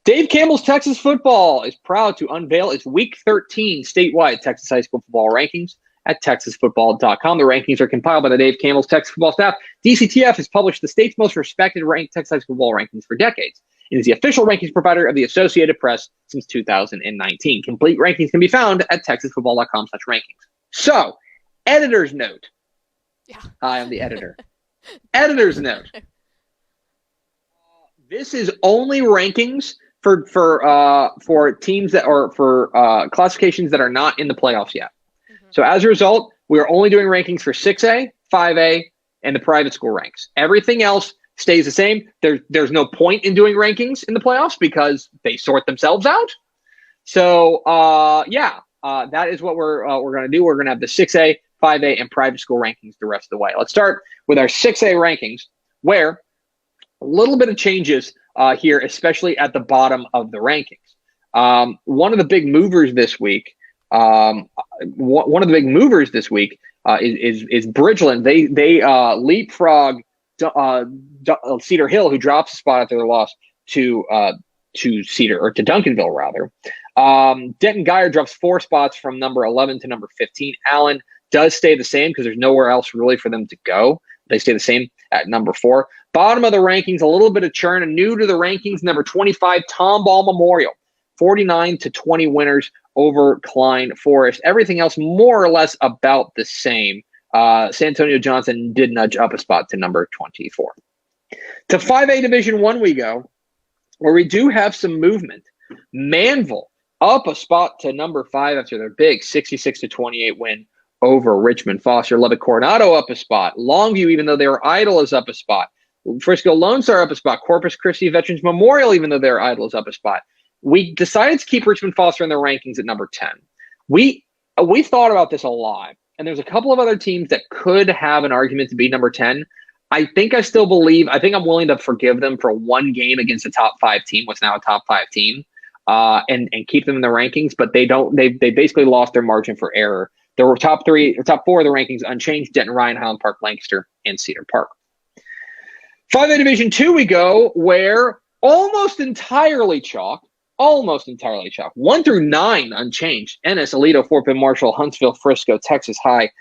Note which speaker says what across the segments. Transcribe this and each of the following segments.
Speaker 1: Dave Campbell's Texas Football is proud to unveil its Week 13 statewide Texas high school football rankings at texasfootball.com. The rankings are compiled by the Dave Campbell's Texas football staff. DCTF has published the state's most respected ranked Texas high school football rankings for decades. It is the official rankings provider of the Associated Press since 2019. Complete rankings can be found at texasfootball.com/rankings. So, editor's note.
Speaker 2: Yeah.
Speaker 1: I am the editor. Editor's note. This is only rankings for teams that are for classifications that are not in the playoffs yet. Mm-hmm. So as a result, we are only doing rankings for 6A, 5A, and the private school ranks. Everything else stays the same. There's no point in doing rankings in the playoffs because they sort themselves out. So that is what we're going to do. We're going to have the 6A, 5A, and private school rankings the rest of the way. Let's start with our 6A rankings, where a little bit of changes here, especially at the bottom of the rankings. One of the big movers this week. Is Bridgeland. They leapfrog Cedar Hill, who drops a spot after their loss to Cedar, or to Duncanville rather. Denton Geyer drops 4 spots from number 11 to number 15. Allen does stay the same because there's nowhere else really for them to go. They stay the same at number 4. Bottom of the rankings, a little bit of churn. And new to the rankings, number 25, Tomball Memorial. 49-20 winners over Klein Forest. Everything else more or less about the same. Santonio Johnson did nudge up a spot to number 24. To 5A Division I we go, where we do have some movement. Manville up a spot to number 5 after their big 66-28 win over Richmond Foster. Lubbock Coronado up a spot. Longview, even though they were idle, is up a spot. Frisco Lone Star up a spot. Corpus Christi Veterans Memorial, even though they're idle, is up a spot. We decided to keep Richmond Foster in the rankings at number 10. We thought about this a lot, and there's a couple of other teams that could have an argument to be number 10. I think I'm willing to forgive them for one game against a top 5 team, what's now a top 5 team, and keep them in the rankings, but they basically lost their margin for error. There were top 4 of the rankings unchanged: Denton, Ryan, Highland Park, Lancaster, and Cedar Park. 5A Division II we go, where almost entirely chalk. 1 through 9 unchanged. Ennis, Aledo, Fort Bend, Marshall, Huntsville, Frisco, Texas High,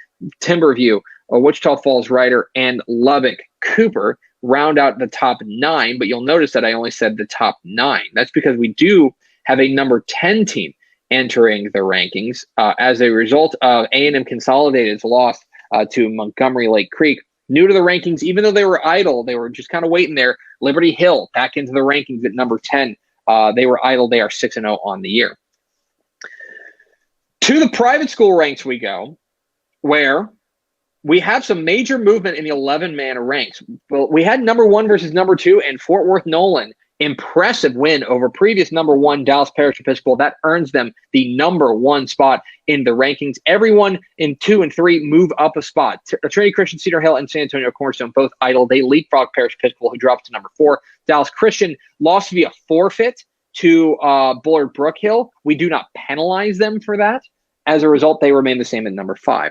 Speaker 1: Timberview, Wichita Falls, Ryder, and Lubbock Cooper round out the top 9. But you'll notice that I only said the top 9. That's because we do have a number 10 team entering the rankings as a result of A&M Consolidated's loss to Montgomery Lake Creek. New to the rankings, even though they were idle, they were just kind of waiting there. Liberty Hill back into the rankings at number 10. They were idle. They are 6-0 on the year. To the private school ranks we go, where we have some major movement in the 11-man ranks. Well, we had number 1 versus number 2, and Fort Worth Nolan. Impressive win over previous number 1 Dallas Parish Episcopal. That earns them the number 1 spot in the rankings. Everyone in 2 and 3 move up a spot. Trinity Christian, Cedar Hill, and San Antonio Cornerstone both idle. They leapfrog Parish Episcopal, who drops to number 4. Dallas Christian lost via forfeit to Bullard Brook Hill. We do not penalize them for that. As a result, they remain the same at number 5.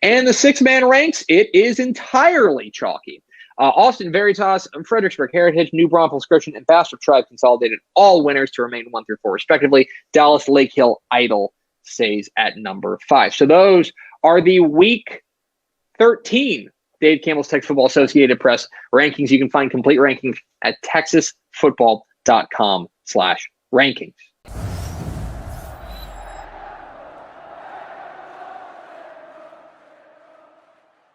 Speaker 1: And the 6-man ranks, it is entirely chalky. Austin Veritas, Fredericksburg Heritage, New Braunfels Christian, and Bastrop Tribe Consolidated, all winners to remain 1 through 4 respectively. Dallas Lake Hill idle stays at number 5. So those are the Week 13 Dave Campbell's Texas Football Associated Press rankings. You can find complete rankings at texasfootball.com/rankings.